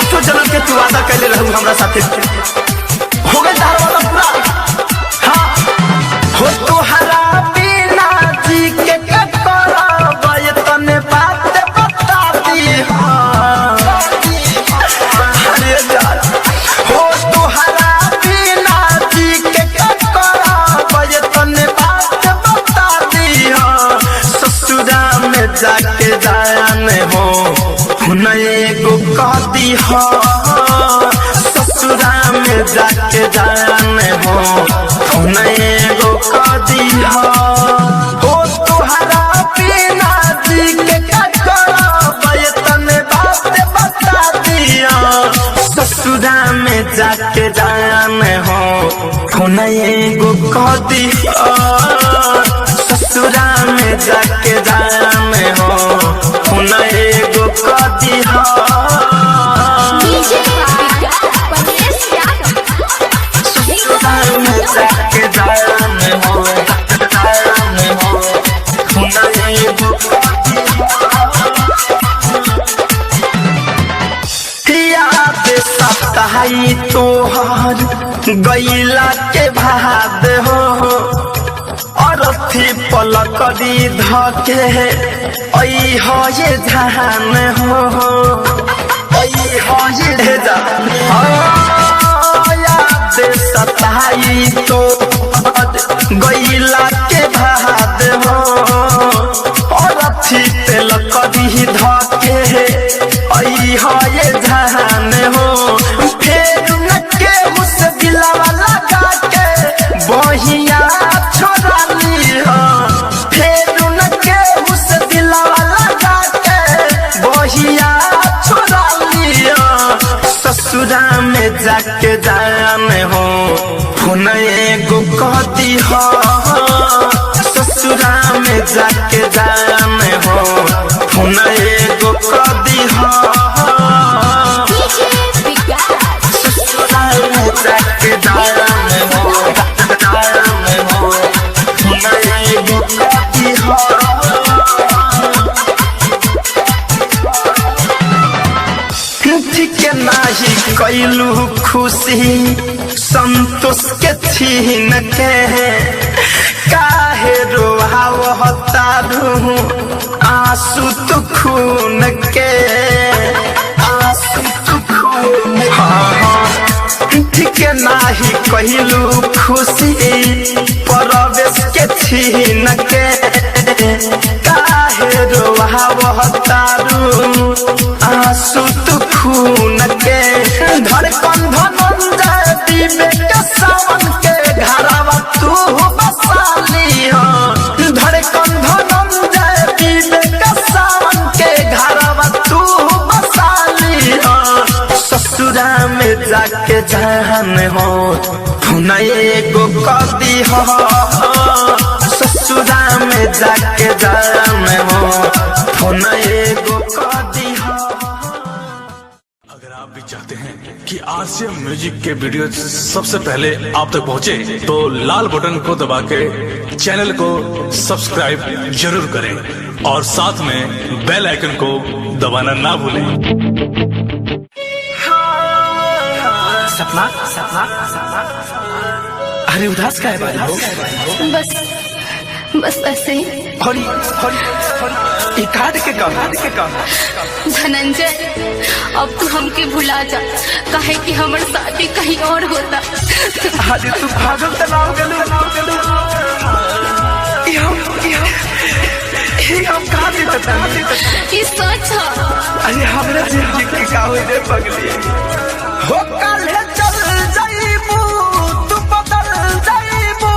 सातों जन्म के तू वादा कैले रहू हमरा साथे, हो गए तार वादा पूरा। हाँ हो तोहरा बिना जी के करब ये तने बात बता दी। अरे जान हो तोहरा बिना जी के करब ये तने बात बता दी। ससुरा में जाके जाने हो नए गो कह दी हो, ससुरा में जाके जाने हो नए गो कह दी हो। तोहरा बिना जी के करब ये तने बात बता दिया। ससुरा में जाके जाने हो नए गो कह दी हो, ससुरा में जाके जाने हो नए गो कह दी हो। ससुरा में जाके जाने हो नए गो कह दी हो। याद सताई तोहर गईला के भाद हो, अरथी पलकड़ी धके ऐ हो ये जान हो, ऐ हो ये जान। याद सताई तो गईला के भाद हो, अरथी पलकड़ी धके ऐ हो ये जान हो। फेर न के उस दिलवा लगा के बहिया छोड़ा ली हो, फेर न के उस दिलवा लगा के बहिया छोड़ा ली हो। ससुरा में जाके जाने हो नए गो कह दी हो, ससुरा में जाके जाने हो नए गो कह दी हो। ससुरा में जाके जाने हो नए गो कह दी हो। ठीक नाही कैलू खुशी संतोष के छीन के, काहे रोहावता रू आंसू तू खून के, आंसू तू खून। हाँ ठीक नाही कैलू खुशी परवेश के छीन के, काहे रोहावता रू आंसू तू खून के। धड़कन धनंजय दीवे के सावन के घरवा तू बसाली हो, धड़कन धनंजय दीवे के सावन के घरवा तू बसाली हो। ससुरा में जाके जान हो नए गो कह दी हो, ससुरा में जाके जान हो नए गो कह दी हो। अगर आप भी चाहते हैं कि आरसीएम म्यूजिक के वीडियो सबसे पहले आप तक पहुंचे, तो लाल बटन को दबा के चैनल को सब्सक्राइब जरूर करें और साथ में बेल आइकन को दबाना ना भूलें। सपना सपना सपना अरे उदास का है भाई हो? बस ऐसे ही। काट के कम धनंजय अब तू हमके भुला जा, काहे कि हमर शादी कहीं और होता। आज तू भागल तलाव गेलू हम कहाँ भी बता ये सच है। अरे हमरा जिंदगी के का होई रे पगली हो। काल्हे चल जाइबू तू बदल जाइबू,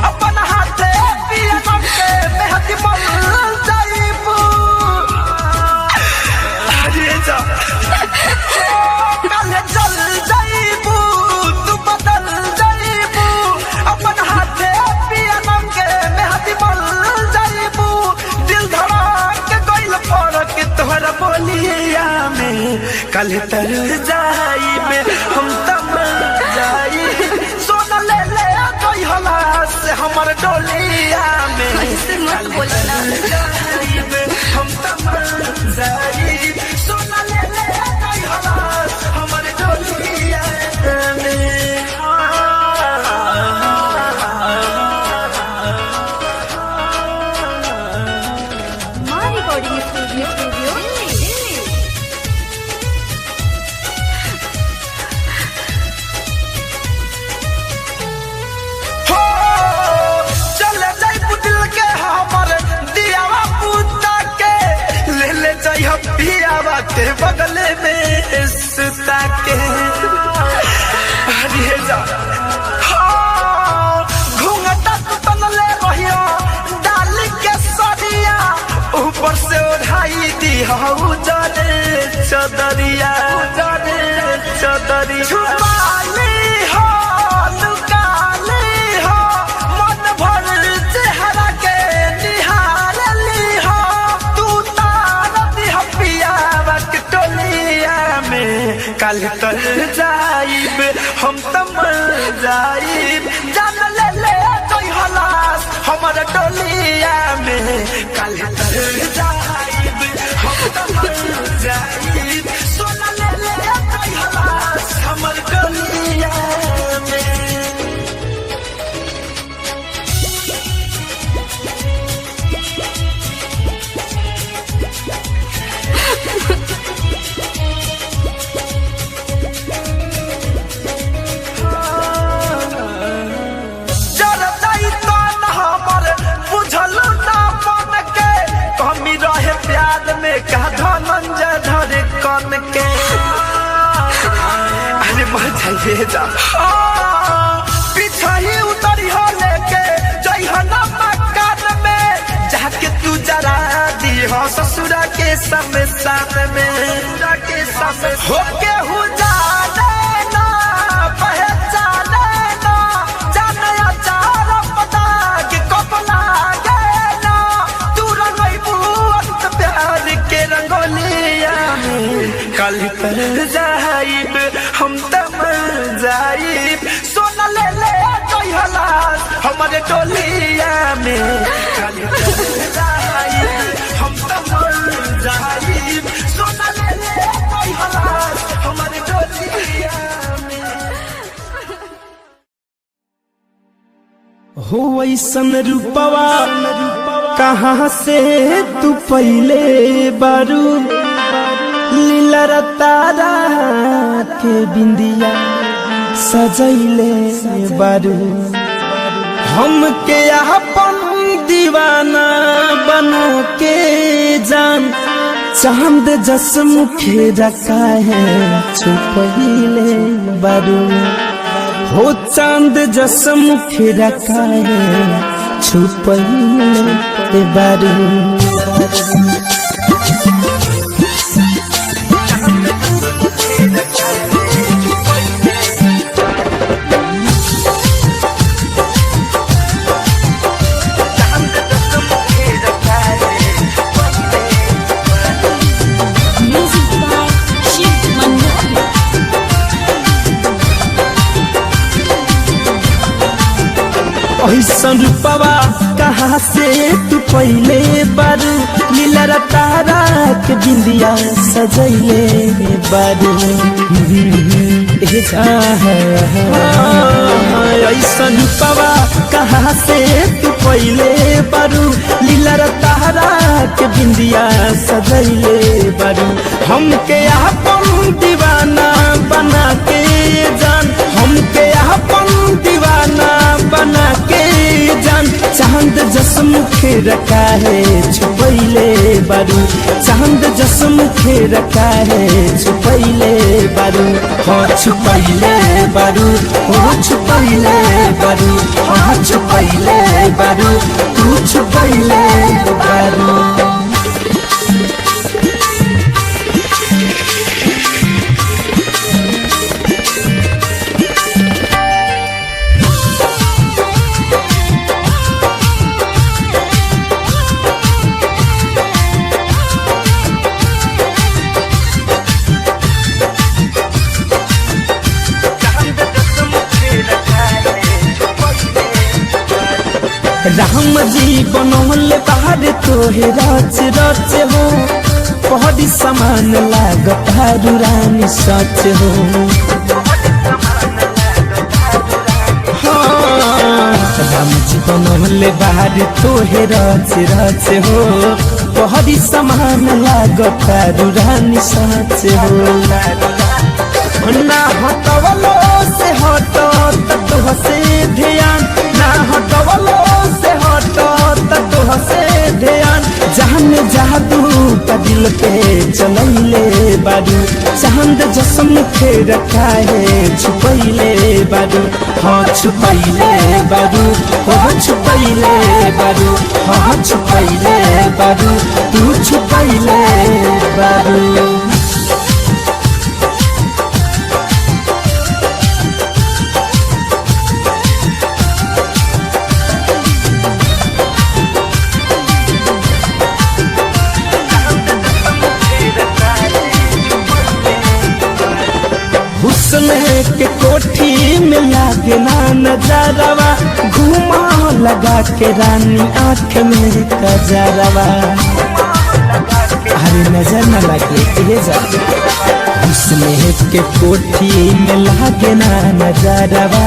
अपन हाथे पिया के मेहदी मल जाइबू। अरे जा काल्हे चल जाइबू तू बदल जाइबू, अपन हाथे पिया के मेहदी मल जाइबू। दिल धड़क के गइल फरक तोहरा बोलिया में, कल तर जाई में हम तम जाई। सोना ले ले कोई हला से हमर डोलिया में, ऐसे मत बोलना। हम तम जाई। सोना ले ले कोई हला के बगले में सुता के अरे जा घूंघटा तनले रहियो डाल के सरिया ऊपर से उठाई दी हऊ जाने चदरिया छुपाली हो लुकाली हो मन भर चेहरा के निहारली हो तू तारती हपिया वक्त टोलिया में कल तर जाइब हम तम जाइब जान ले कोई हलास हमारा टोलिया में कल तर जाइब हम तम जाइब सोना ले कोई हलास हमारा टोलिया में का धनंजय धरे कन के अरे मजा ये जा पीछा ही उतरी हो लेके जइहना मकान में जाके तू जरा दी हो ससुरा के शमशान में होके हु जाने ना पहचाने ना जाने अचार पता के कपला गे ना तू रंगई बुअत प्यार के रंगोलिया में कल कर जाइब हम तम जाइब सोना ले कोई हलास हमारे टोलिया में कल कर जाइब हम तम जाइब सोना ले कोई हलास हमारे टोलिया में हो ऐसन रूपवा कहाँ से तू पहले बारू लीला तारा के बिंदिया सजैले बारू हम के अपन दीवाना बना के जान चांद जस मुखे रखा है छुपहिले बारू हो चांद जस मुखे रखा है छुपहिले बारू ऐसन रूपवा कहाँ से तू पहले बारू लीला तारा के बिंदिया सजैले बारू ऐसन रूपवा कहाँ से तू पहले बारू लीला तारा के बिंदिया सजैले बारू हमके अपन दीवाना बना के जान हमके अपन दीवाना बना के जान चांद जस मुखे रखा है छुपैले बारू चांद जस मुखे रखा है छुपैले बारू हाँ छुपैले बारू हाँ छुपैले बारू हाँ छुपैले बारू तू छुपैले बारू राम जी बनौले बाहर तोहे रच रच हो पहरी समान लागत रानी सच हो राम जी बनौले बाहर तोहे रच रच हो पहरी समान लागत रानी सच हो ना हटवलो से हटो तो से ध्यान ना हटवलो से हटो तो से ध्यान जान जादू का दिल पे चलैले बारू चांद जसम फेर काहे छुपैले बारू हाँ छुपैले बारू हो छुपैले बारू हाँ छुपैले बारू तू छुपैले बारू हुस्न के कोठी में लागे ना नजरवा घुमा लगा के रानी आँख में कजरवा अरे नजर न लगे हुस्न के कोठी में लागे ना नजरवा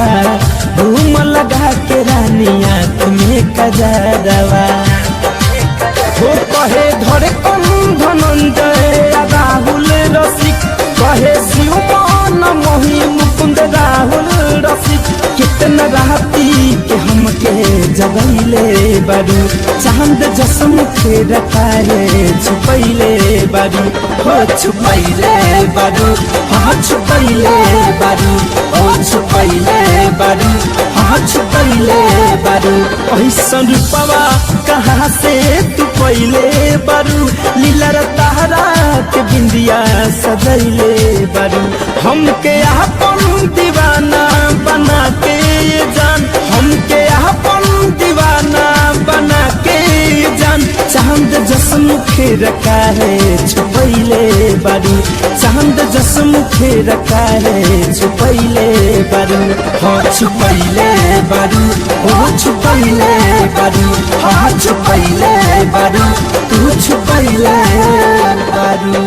घूम लगा के रानी आँख में कजरवा हो कहे धरे कम धनंजय राहुल रसिक कहे शिवमान मोही मुकुंद राहुल रसिक कितना राती के हमके जगैले बारू चांद जसम के रखाए छुपैले बारू हो छुपैले बारू हाँ छुपैले बारू ओ छुपैले बारू हाँ छुपैले बारू ऐसन रूपवा कहाँ से तू पहले बारू लीला तारा के बिंदिया सजैले बारू हमके अपन दीवाना बना के जान हमके अपन दीवाना बना के जान चांद जसम फेर काहे छुपैले बारू चांद जसम फेर काहे छुपैले बारू हाँ छुपैले बारू हो छुपैले बारू हाँ छुपैले बारू तू छुपैले बारू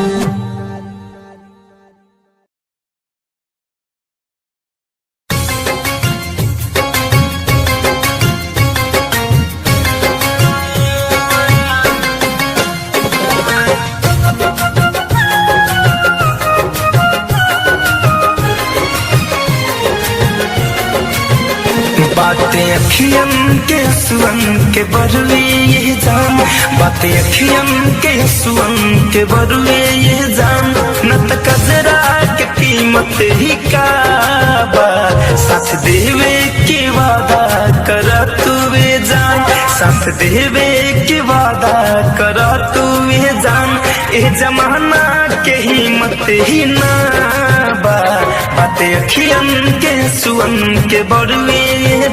बातें अखियन के सुअन के बरुए ये जान बातें अखियन के सुअन के बरुए ये जान न त कजरा के कीमत ही का बा साथ देवे के वादा कर तुवे जान साथ देवे के वादा कर तुवे जान ए जमाना के हिम्मत ही ना बा बातें अखियन के सुअन के बरुए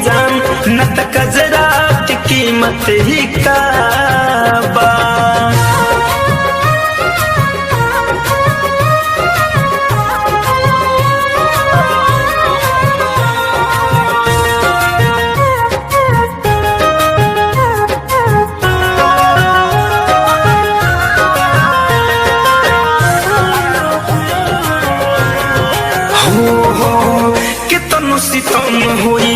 जान न त कजरा की कीमत ही का बा सितम होई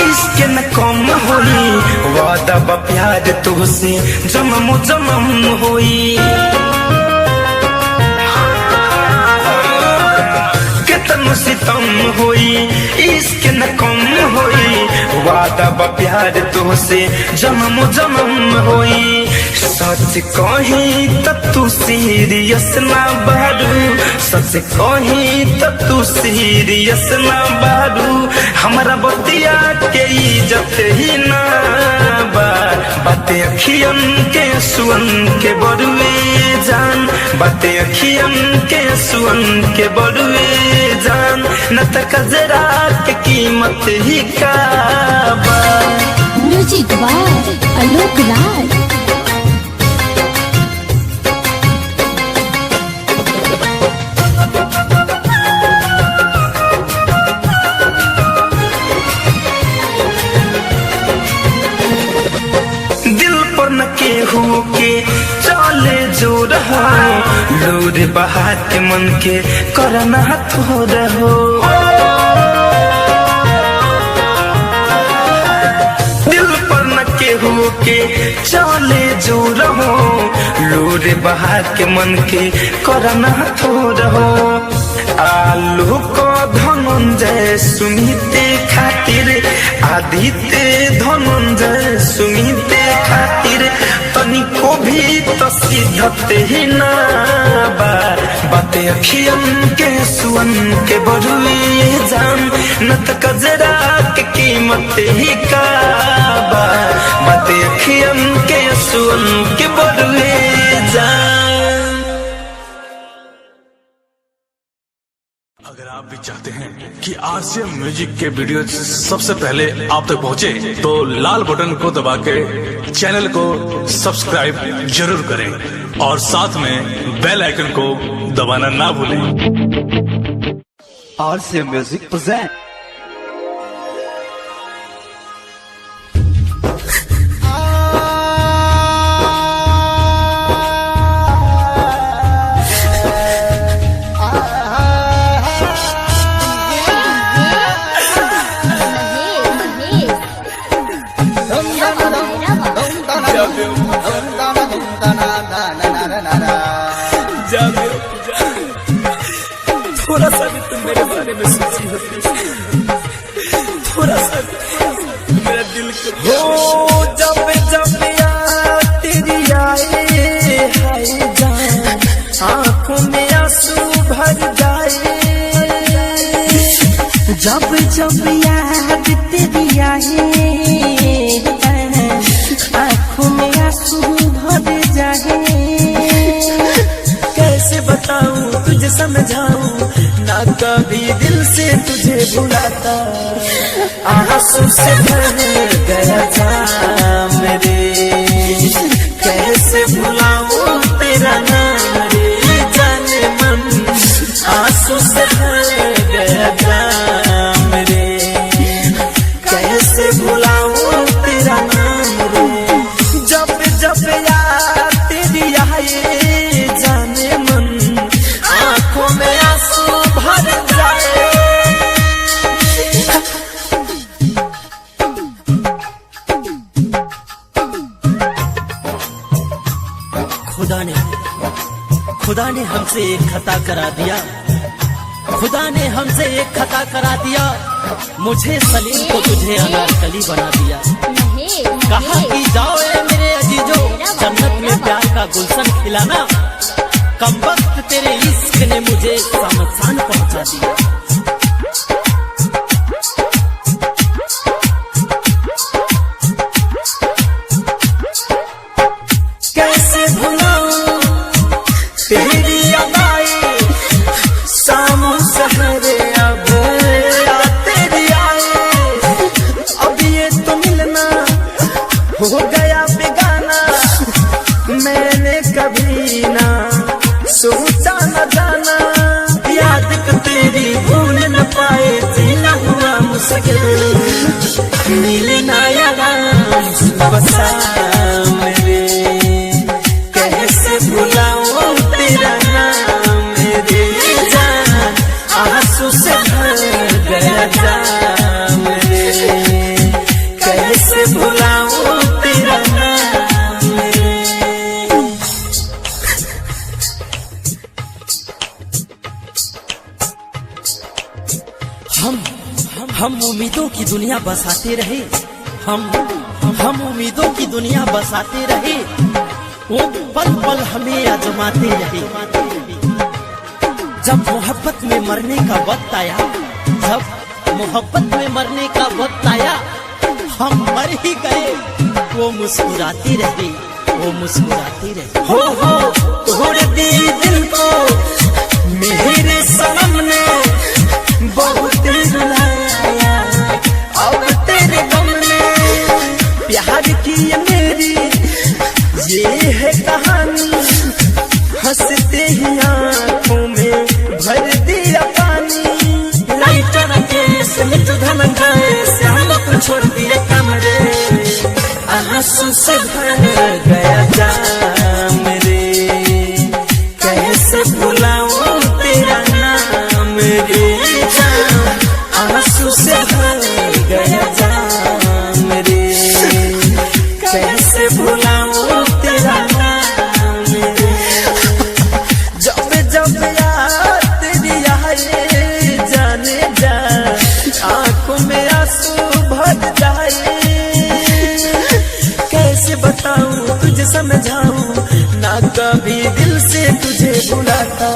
इसके न कम होई वादा बा प्यार तुझसे जन्म जन्म होई कितन सितम होई इसके न कम होई वादा बा प्यार तुझसे जन्म जन्म होई सच कही त तू सीरियस ना बारू सच कही त तू सीरियस ना बारू हमारा बतिया के इज्जत ही ना बा बातें अखियन के सुअन के बरुए जान बातें अखियन के सुअन के बरुए जान न त कजरा के कीमत ही का बा म्यूजिक बाय आलोक राज केहू के चले जो रहो लोर बहा के मन के करना थो रहो दिल पर न केहू के चले जो रहो लोर बहा के मन के करना थो रहो आलू को धनंजय सुमिते खातिर आदित्य धनंजय सुमिते खातिर तनिक को भी तो सीधते ही ना बा बाते अखियन के सुअन के बरुए जान न त कजरा के कीमत ही का बा बाते अखियन के सुअन के बरुए जान। अगर आप भी चाहते हैं कि आरसीएम म्यूजिक के वीडियो सबसे पहले आप तक पहुंचे, तो लाल बटन को दबा के चैनल को सब्सक्राइब जरूर करें और साथ में बेल आइकन को दबाना ना भूलें। आरसीएम म्यूजिक प्रेजेंट थोड़ा सा भी तुम मेरे बारे में सोची होती, थोड़ा सा भी मेरा दिल को हो जब जब याद तेरी आए हाय जान आंखों में आंसू भर जाए। जब जब याद तेरी आए आंखों में आंसू भर जाए। कैसे बताऊं तुझे समझाऊं ना कभी दिल से तुझे भुलाता, आंसू से भर गया था मेरे। कैसे भुलाऊं तेरा नाम रे जाने मन, आंसू से भर गया था मेरे। कैसे भुलाऊं तेरा नाम रे जब जब याद तेरी आए जाने मन आंखों में आंसू भर जाए। खुदा ने हमसे एक खता करा दिया, खुदा ने हमसे एक खता करा दिया। मुझे सलीम को तुझे अनारकली बना दिया। कहा कि जाओ ए मेरे अजीजो जन्नत में प्यार का गुलशन खिलाना, कम वक्त तेरे इश्क ने मुझे सामसान पहुंचा दिया। कैसे भुलाऊं तेरी अदाएं सामों सहरे अब तेरी आए। अब ये तो मिलना हो गया बेगाना, मैंने कभी ना सोचा न जाना। याद को तेरी भूल न पाए जीना हुआ मुश्किल, मिलना यारा बसा मेरे। कैसे भुलाऊं तेरा नाम मेरे जान, आंसू से भर गया था मेरे। कैसे भुलाऊं तेरा नाम मेरे। हम उम्मीदों की दुनिया बसाते रहे, हम उम्मीदों की दुनिया बसाते रहे। वो पल पल हमें आजमाते रहे। जब मोहब्बत में मरने का वक्त आया, जब मोहब्बत में मरने का वक्त आया, हम मर ही गए। वो मुस्कुराते रहे, वो मुस्कुराते रहे। हो तोड़ दी दिल को मेरे सनम ने, बहुत रुलाया अब तेरे गम ने। प्यार की ये मेरी ये है कहानी, हंसते ही आंखों में भर दिया पानी। राइटर केस में तो धनंजय से हम छोड़ दिए कमरे, आंसू से भर गया जाम मेरे। कैसे भुलाऊं तेरा नाम रे जान, आंसू से भर गया जाम मेरे। कैसे भुलाऊं तेरा नाम रे जब जब याद तेरी आए जाने जा, आंखों में आंसू भर जाए। कैसे बताऊं कभी दिल से तुझे बुलाता,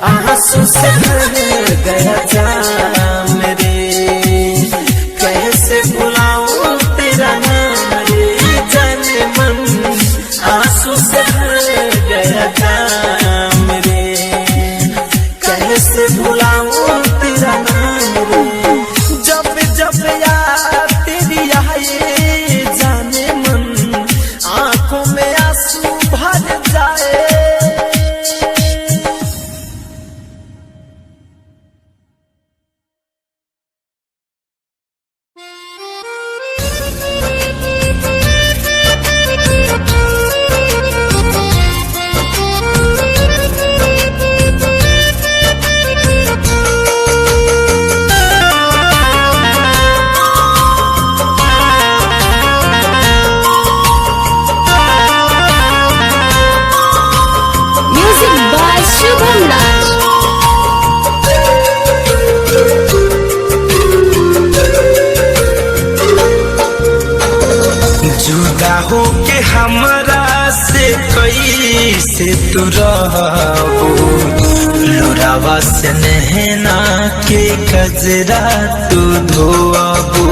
आंसू से भर गया जाम रे, कैसे बुलाऊं तेरा नाम रे जाने मन, आंसू से भर गया जाम रे, कैसे बुलाऊं तेरा नाम रे। जब जब याद तेरी आए जाने मन, आंखों में आंसू भर जाए। म्यूजिक बाय शुभम राज। जुदा हो के हमरा से कैसे तू रहबो, लोरावा से नहना के कजरा तू धोबो।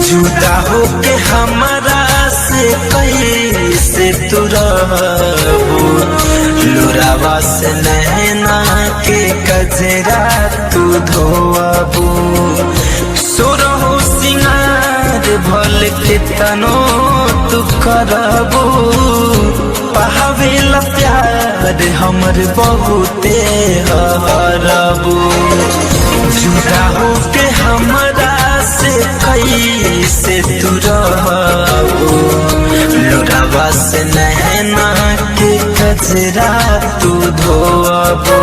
जुदा हो के हमरा से कैसे तू रहबो, लोरावा से नहना के कजरा तू धोबो। सोरहो सिंगार भल के तनो तू करबो, पावेला प्यार हमर बहुते हरबो। जुदा हो के हमरा से कैसे तू रहबो, लोरावा से नहना के कजरा तू धोबो।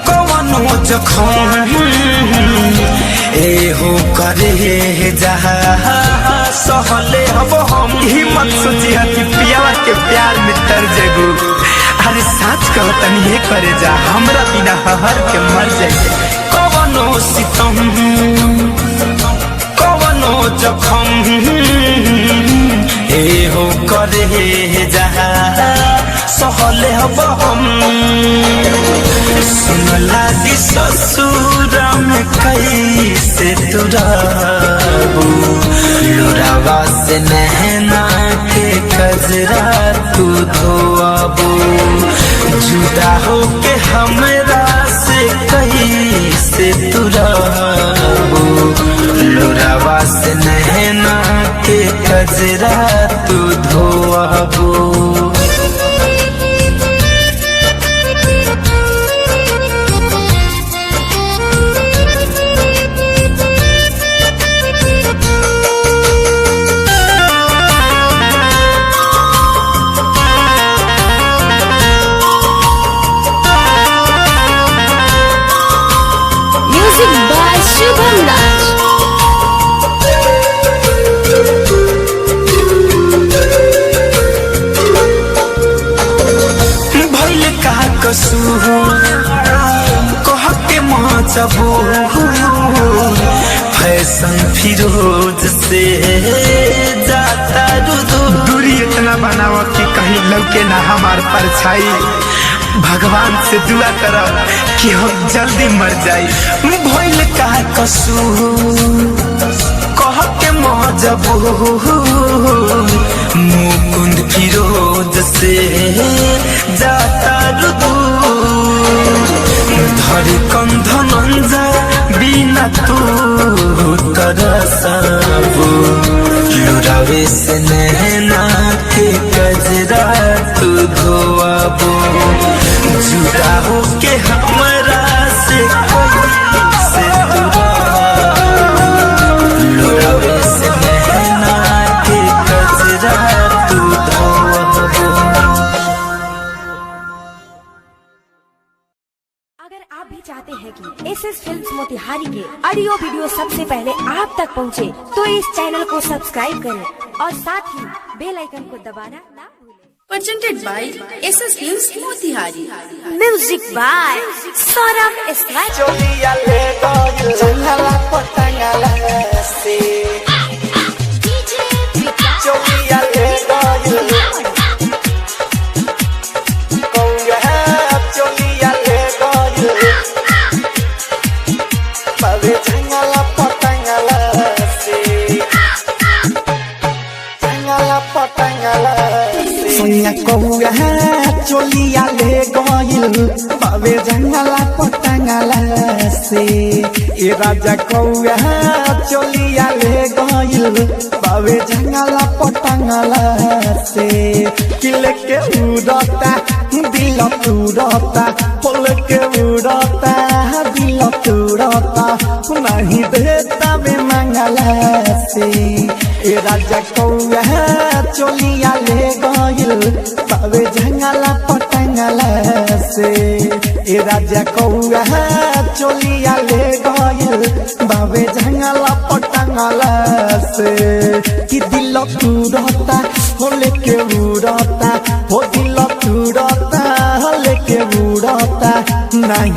कवनो जखम एहो करे जहा सहले हब हम। हिम्मत सोची कि पियावा के प्यार में तर जगू, अरे साच कहतनी हे करे जा, हमरा बिना हर के मर जाए। कवनो सितम कवनो जखम एहो करे जहा सहले हब हम। सुनला दी ससुर में कैसे तू रहबो, लोरावा से नहना के कजरा तू धोबो। जुदा हो के हमरा से कैसे तू रहबो, लोरावा से नहना के कजरा तू धोबो। म्यूजिक बाय शुभम राज। भइल का कसूर कह के मजबू, फैशन फिरोज से जाता दूरी इतना बनावा कि कहीं लौके ना हमार परछाई। भगवान से दुआ करो कि हम जल्दी मर जाई। भइल का कसूर कह के मजबूर, मुकुंद फिरोज से जाता धड़कन धनंजा बिना तू तरसबो, लुरावे से नहना के कजरा तू धोबो। जुदा हो के हमरा से कैसे तू रहबो, लुरावे से नहना के कजरा तू धोबो। एसएस फिल्म्स मोतिहारी के ऑडियो वीडियो सबसे पहले आप तक पहुंचे, तो इस चैनल को सब्सक्राइब करें और साथ ही बेल आइकन को दबाना ना भूलें। Presented by SS Films Motihari. Music by Saurabh Islam. चोलिया ले गइल जंगला पतंगला से चोलिया ले गइल कौया चोलिया ले गइल बाबे जंगला पतंगला से जंगला पतंगला से सोनिया कौया चोलिया ले गइल बाबे जंगला पतंगला से ए राजा कौया चोलिया ले गइल बाबे जंगला पतंगला से किले के उड़ता दिल उड़ता फूल के उड़ता दिल उड़ता नहीं देता बे मंगला से ए राजा कौया चोलिया ले गइल बाबे जंगला पतंगला से ए राजा कौया चोलिया ले गइल बाबे जंगला पतंगला से कि दिल उड़ता हो लेके उड़ता हो दिल उड़ता हो लेके उड़ता नहीं